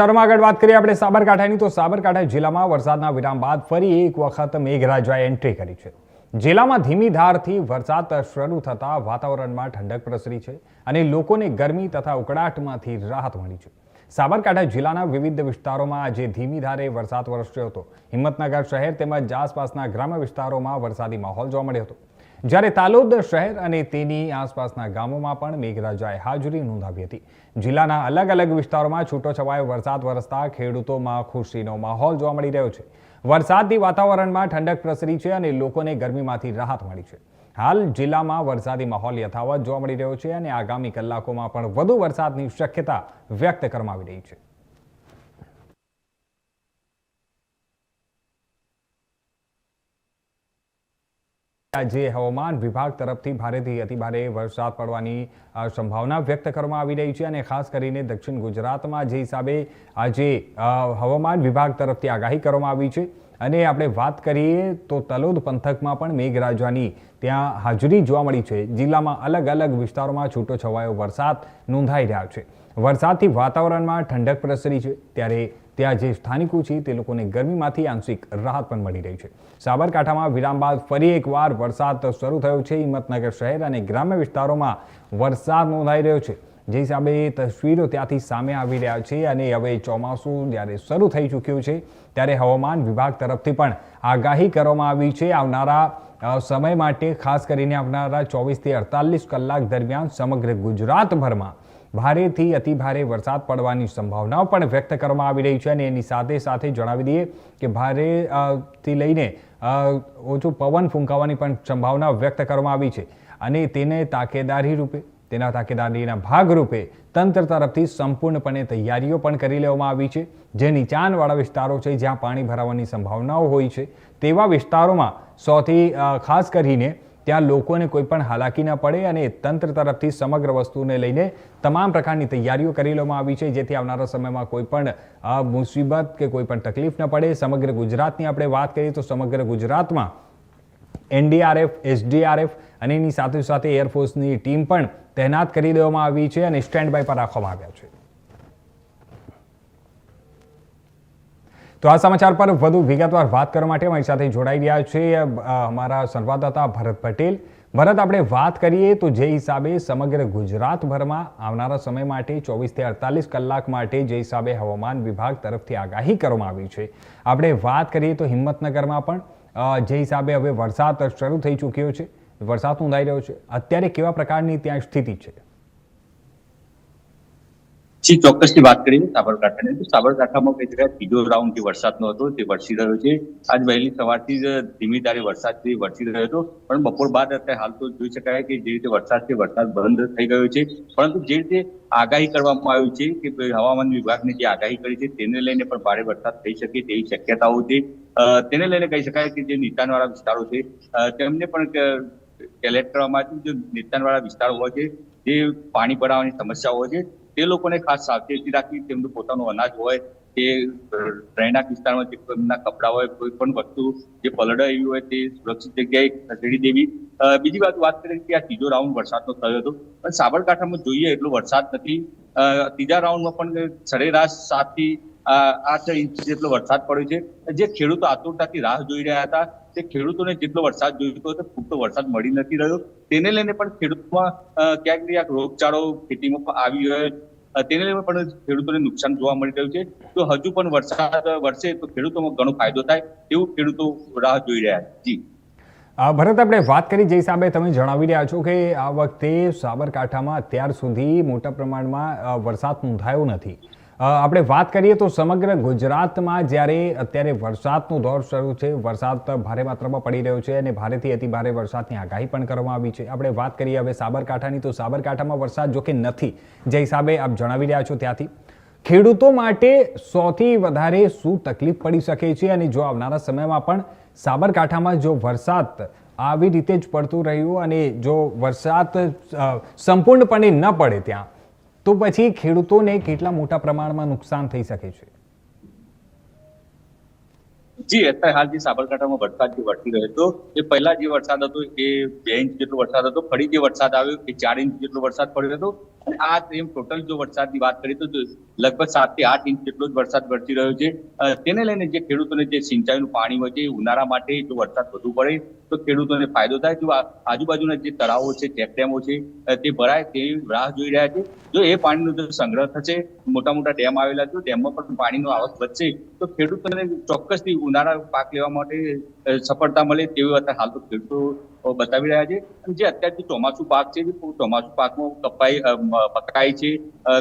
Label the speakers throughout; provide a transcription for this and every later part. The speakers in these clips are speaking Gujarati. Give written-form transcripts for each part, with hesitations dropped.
Speaker 1: આગળ વાત કરીએ આપણે સાબરકાંઠાની તો સાબરકાંઠા જિલ્લામાં વરસાદના વિરામ બાદ ફરી એક વખત મેઘરાજાએ એન્ટ્રી કરી છે. જિલ્લામાં ધીમી ધારથી વરસાદ શરૂ થતા વાતાવરણમાં ઠંડક પ્રસરી છે અને લોકોને ગરમી તથા ઉકળાટમાંથી રાહત મળી છે. સાબરકાંઠા જિલ્લાના વિવિધ વિસ્તારોમાં આજે ધીમી ધારે વરસાદ વરસ્યો હતો. હિંમતનગર શહેર તેમજ આસપાસના ગ્રામ્ય વિસ્તારોમાં વરસાદી માહોલ જોવા મળ્યો હતો, જ્યારે તાલોદ શહેર અને તેની આસપાસના ગામોમાં પણ મેઘરાજાએ હાજરી નોંધાવી હતી. જિલ્લાના અલગ અલગ વિસ્તારોમાં છૂટોછવાયો વરસાદ વરસતા ખેડૂતોમાં ખુશીનો માહોલ જોવા મળી રહ્યો છે. વરસાદથી વાતાવરણમાં ઠંડક પ્રસરી છે અને લોકોને ગરમીમાંથી રાહત મળી છે. હાલ જિલ્લામાં વરસાદી માહોલ યથાવત જોવા મળી રહ્યો છે અને આગામી કલાકોમાં પણ વધુ વરસાદની શક્યતા વ્યક્ત કરવામાં આવી રહી છે. આજે હવામાન વિભાગ તરફથી ભારેથી અતિભારે વરસાદ પડવાની સંભાવના વ્યક્ત કરવામાં આવી રહી છે અને ખાસ કરીને દક્ષિણ ગુજરાતમાં જે હિસાબે આજે હવામાન વિભાગ તરફથી આગાહી કરવામાં આવી છે. અને આપણે વાત કરીએ તો તલોદ પંથકમાં પણ મેઘરાજાની ત્યાં હાજરી જોવા મળી છે. જિલ્લામાં અલગ અલગ વિસ્તારોમાં છૂટોછવાયો વરસાદ નોંધાઈ રહ્યો છે. વરસાદથી વાતાવરણમાં ઠંડક પ્રસરી છે, ત્યારે ત્યાં જે સ્થાનિકો છે તે લોકોને ગરમીમાંથી આંશિક રાહત પણ મળી રહી છે. સાબરકાંઠામાં વિરામ બાદ ફરી એકવાર વરસાદ શરૂ થયો છે. હિંમતનગર શહેર અને ગ્રામ્ય વિસ્તારોમાં વરસાદ નોંધાઈ રહ્યો છે, જે હિસાબે તસવીરો ત્યાંથી સામે આવી રહ્યા છે. અને હવે ચોમાસું જ્યારે શરૂ થઈ ચૂક્યું છે ત્યારે હવામાન વિભાગ તરફથી પણ આગાહી કરવામાં આવી છે. આવનારા સમય માટે ખાસ કરીને આવનારા 24 થી 48 કલાક દરમિયાન સમગ્ર ગુજરાતભરમાં ભારેથી અતિભારે વરસાદ પડવાની સંભાવનાઓ પણ વ્યક્ત કરવામાં આવી રહી છે. અને એની સાથે સાથે જણાવી દઈએ કે ભારેથી લઈને ઓછો પવન ફૂંકાવાની પણ સંભાવના વ્યક્ત કરવામાં આવી છે. અને તેને તાકેદારીના ભાગરૂપે તંત્ર તરફથી સંપૂર્ણપણે તૈયારીઓ પણ કરી લેવામાં આવી છે. જે નીચાણવાળા વિસ્તારો છે, જ્યાં પાણી ભરાવાની સંભાવનાઓ હોય છે, તેવા વિસ્તારોમાં સૌથી ખાસ કરીને ત્યાં લોકોને કોઈ પણ હાલાકી ન પડે અને તંત્ર તરફથી સમગ્ર વસ્તુને લઈને તમામ પ્રકારની તૈયારીઓ કરી લેવામાં આવી છે, જેથી આવનારા સમયમાં કોઈ પણ મુસીબત કે કોઈ પણ તકલીફ ન પડે. સમગ્ર ગુજરાતની આપણે વાત કરીએ તો સમગ્ર ગુજરાતમાં NDRF, SDRF અને એની સાથે સાથે એરફોર્સની ટીમ પણ તૈનાત કરી દેવામાં આવી છે અને સ્ટેન્ડ બાય પર રાખવામાં આવ્યા છે. તો આ સમાચાર પર વધુ વિગતવાર વાત કરવા માટે અમારી સાથે જોડાઈ રહ્યા છે અમારા સંવાદદાતા ભરત પટેલ. ભરત, આપણે વાત કરીએ તો જે હિસાબે સમગ્ર ગુજરાતભરમાં આવનારા સમય માટે 24 થી 48 કલાક માટે જે હિસાબે હવામાન વિભાગ તરફથી આગાહી કરવામાં આવી છે, આપણે વાત કરીએ તો હિંમતનગરમાં પણ જે હિસાબે હવે વરસાદ શરૂ થઈ ચૂક્યો છે, વરસાદ નોંધાઈ રહ્યો છે, અત્યારે કેવા પ્રકારની ત્યાં સ્થિતિ છે?
Speaker 2: જી, ચોક્કસથી વાત કરીએ સાબરકાંઠાની તો સાબરકાંઠામાં કઈ જગ્યાએ ત્રીજો રાઉન્ડ જે વરસાદનો હતો તે વરસી રહ્યો છે. આજ વહેલી સવારથી જ ધીમી ધારે વરસાદ વરસી રહ્યો હતો, પણ બપોર બાદ અત્યારે હાલ તો જોઈ શકાય કે જે રીતે વરસાદ બંધ થઈ ગયો છે. પરંતુ જે રીતે આગાહી કરવામાં આવી છે કે હવામાન વિભાગની જે આગાહી કરી છે તેને લઈને પણ ભારે વરસાદ થઈ શકે તેવી શક્યતાઓ છે. તેને લઈને કહી શકાય કે જે નીચાણવાળા વિસ્તારો છે તેમને પણ એલર્ટ કરવામાં આવ્યું છે. જે નીચાણવાળા વિસ્તારો હોય છે, જે પાણી ભરાવાની સમસ્યા હોય છે, તે લોકોને ખાસ સાવચેતી રાખી તેમનું પોતાનું અનાજ હોય કે રહેણાંક વિસ્તારમાં જે એમના કપડા હોય, કોઈ પણ વસ્તુ જે પલળાવી હોય તે સુરક્ષિત જગ્યાએ ખસેડી દેવી. બીજી વાત કરીએ કે આ ત્રીજો રાઉન્ડ વરસાદનો થયો હતો, પણ સાબરકાંઠામાં જોઈએ એટલો વરસાદ નથી. ત્રીજા રાઉન્ડમાં પણ સરેરાશ 7 થી 8 ઇંચ જેટલો વરસાદ પડ્યો છે. જે ખેડૂતો આતુરતાથી રાહ જોઈ રહ્યા હતા, તે ખેડૂતોને જેટલો વરસાદ જોઈતો હતો પૂરતો વરસાદ મળી નથી રહ્યો. તેને લઈને પણ ખેડૂતોમાં ક્યાંક ને ક્યાંક રોગચાળો ખેતીમાં આવી રહ્યો, તેને લઈને પણ ખેડૂતોને નુકસાન જોવા મળી રહ્યું છે. તો હજુ પણ વરસાદ વરસે તો ખેડૂતોમાં ઘણો ફાયદો થાય એવું ખેડૂતો રાહ જોઈ રહ્યા છે. જી
Speaker 1: ભરત, આપણે વાત કરી જે હિસાબે તમે જણાવી રહ્યા છો કે આ વખતે સાબરકાંઠામાં અત્યાર સુધી મોટા પ્રમાણમાં વરસાદ નોંધાયો નથી. આપણે વાત કરીએ તો સમગ્ર ગુજરાતમાં જ્યારે અત્યારે વરસાદનો દોર શરૂ છે, વરસાદ ભારે માત્રામાં પડી રહ્યો છે અને ભારેથી અતિભારે વરસાદની આગાહી પણ કરવામાં આવી છે. આપણે વાત કરીએ હવે સાબરકાંઠાની તો સાબરકાંઠામાં વરસાદ જોકે નથી, જે હિસાબે આપ જણાવી રહ્યા છો ત્યાંથી ખેડૂતો માટે સૌથી વધારે શું તકલીફ પડી શકે છે? અને જો આવનારા સમયમાં પણ સાબરકાંઠામાં જો વરસાદ આવી રીતે જ પડતું રહ્યું અને જો વરસાદ સંપૂર્ણપણે ન પડે ત્યાં, તો પછી ખેડૂતોને કેટલા મોટા પ્રમાણમાં નુકસાન થઈ શકે છે?
Speaker 2: જી, અત્યારે હાલ જે સાબરકાંઠામાં વરસાદ જે વરસી રહ્યો હતો એ પહેલા જે વરસાદ હતો એ 2 ઇંચ જેટલો વરસાદ હતો. ફરી જે વરસાદ આવ્યો એ 4 ઇંચ જેટલો વરસાદ પડ્યો હતો. અને આ એમ ટોટલ જો વરસાદની વાત કરીએ તો લગભગ 7 થી 8 ઇંચ જેટલો જ વરસાદ વરસી રહ્યો છે. તેને લઈને જે ખેડૂતોને જે સિંચાઈનું પાણી હોય છે ઉનાળા માટે જો વરસાદ વધુ પડે તો ખેડૂતોને ફાયદો થાય. જો આજુબાજુના જે તળાવો છે, ચેકડેમો છે તે ભરાય તેવી રાહ જોઈ રહ્યા છે. જો એ પાણીનો જો સંગ્રહ થશે, મોટા મોટા ડેમ આવેલા છે, ડેમમાં પણ પાણીનો આવક વધશે તો ખેડૂતોને ચોક્કસથી ઉનાળા પાક લેવા માટે સફળતા મળે તેવી અત્યારે હાલ તો ખેડૂતો બતાવી રહ્યા છે. અને જે અત્યારથી ચોમાસું પાક છે, ચોમાસું પાકમાં મકાઈ છે,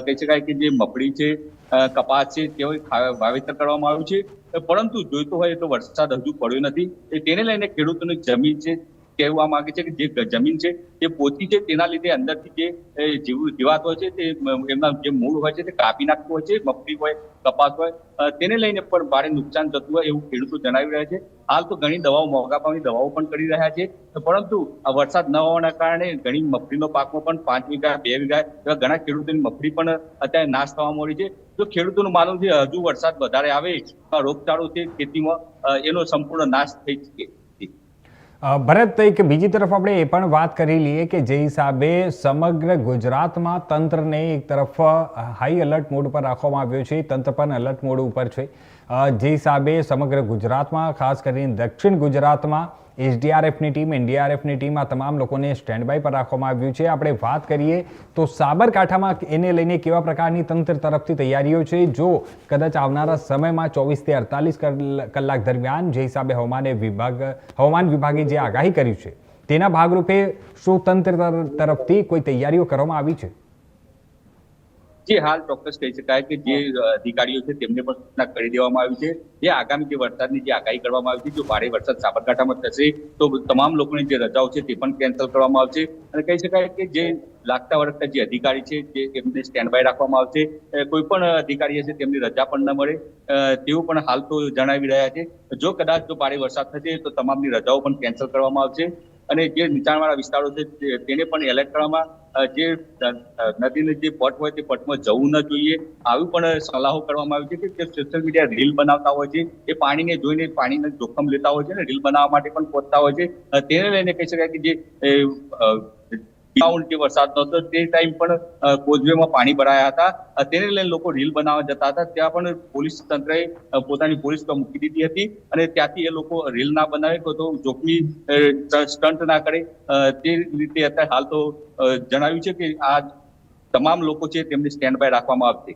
Speaker 2: કહી શકાય કે જે મગફળી છે, કપાસ છે તેઓ વાવેતર કરવામાં આવ્યું છે. પરંતુ જોઈતો હોય એટલો વરસાદ હજુ પડ્યો નથી. તેને લઈને ખેડૂતોની જમીન છે કહેવા માંગે છે કે જે જમીન છે તે પોચી છે, તેના લીધે અંદરથી જે જીવાત હોય છે તે એમના જે મૂળ હોય છે તે કાપી નાખતું હોય છે. મગફળી હોય, કપાસ હોય, તેને લઈને પણ ભારે નુકસાન થતું હોય એવું ખેડૂતો જણાવી રહ્યા છે. હાલ તો ઘણી દવાઓ, મોંઘા ભાવની દવાઓ પણ કરી રહ્યા છે. પરંતુ આ વરસાદ ન હોવાના કારણે ઘણી મગફળીનો પાકમાં પણ 5 વીઘા, 2 વીઘા એવા ઘણા ખેડૂતોની મગફળી પણ અત્યારે નાશ થવા મળી છે. તો ખેડૂતોનું માનવું છે હજુ વરસાદ વધારે આવે, રોગચાળો છે ખેતીમાં એનો સંપૂર્ણ નાશ થઈ શકે.
Speaker 1: ભરત, એક બીજી તરફ આપણે એ પણ વાત કરી લઈએ કે જે હિસાબે સમગ્ર ગુજરાતમાં તંત્રને એક તરફ હાઈ એલર્ટ મોડ પર રાખવામાં આવ્યો છે, તંત્ર પણ એલર્ટ મોડ ઉપર છે. જે હિસાબે સમગ્ર ગુજરાતમાં, ખાસ કરીને દક્ષિણ ગુજરાતમાં એસડીઆરએફની ટીમ, એનડીઆરએફની ટીમ, આ તમામ લોકોને સ્ટેન્ડ બાય પર રાખવામાં આવ્યું છે. આપણે વાત કરીએ તો સાબરકાંઠામાં એને લઈને કેવા પ્રકારની તંત્ર તરફથી તૈયારીઓ છે? જો કદાચ આવનારા સમયમાં 24 થી 48 કલાક દરમિયાન જે હિસાબે હવામાન વિભાગે જે આગાહી કરી છે તેના ભાગરૂપે શું તંત્ર તરફથી કોઈ તૈયારીઓ કરવામાં આવી છે?
Speaker 2: જે હાલ ચોક્કસ કહી શકાય કે જે અધિકારીઓ છે તેમને પણ સૂચના કરી દેવામાં આવી છે. જે આગામી જે વરસાદની જે આગાહી કરવામાં આવી છે, જો ભારે વરસાદ સાબરકાંઠામાં થશે તો તમામ લોકોની જે રજાઓ છે તે પણ કેન્સલ કરવામાં આવશે. અને કહી શકાય કે જે લાગતા વળગતા જે અધિકારી છે જે તેમને સ્ટેન્ડ બાય રાખવામાં આવશે. કોઈ પણ અધિકારી હશે તેમની રજા પણ ન મળે તેવું પણ હાલ તો જણાવી રહ્યા છે. જો કદાચ જો ભારે વરસાદ થશે તો તમામની રજાઓ પણ કેન્સલ કરવામાં આવશે. અને જે નીચાણવાળા વિસ્તારો છે તેને પણ એલર્ટ કરવામાં, જે નદીનો જે પટ હોય તે પટમાં જવું ન જોઈએ આવી પણ સલાહો કરવામાં આવી છે. કે સોશિયલ મીડિયા રીલ બનાવતા હોય છે એ પાણીને જોઈને પાણીને જોખમ લેતા હોય છે અને રીલ બનાવવા માટે પણ પહોંચતા હોય છે. તેને લઈને કહી શકાય કે જે વરસાદ નહોતો તે ટાઈમ પણ કોઝવેમાં પાણી ભરાયા હતા. તેને લઈને લોકો રીલ બનાવવા જતા હતા. ત્યાં પણ પોલીસ તંત્રએ પોતાની પોલીસ મૂકી દીધી હતી અને ત્યાંથી એ લોકો રીલ ના બનાવે તો જોખમી સ્ટન્ટ ના કરે તે રીતે અત્યારે હાલ તો જણાવ્યું છે કે આ તમામ લોકો છે તેમને સ્ટેન્ડ બાય રાખવામાં આવશે.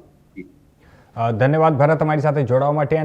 Speaker 1: ધન્યવાદ ભરત, તમારી સાથે જોડાવા માટે.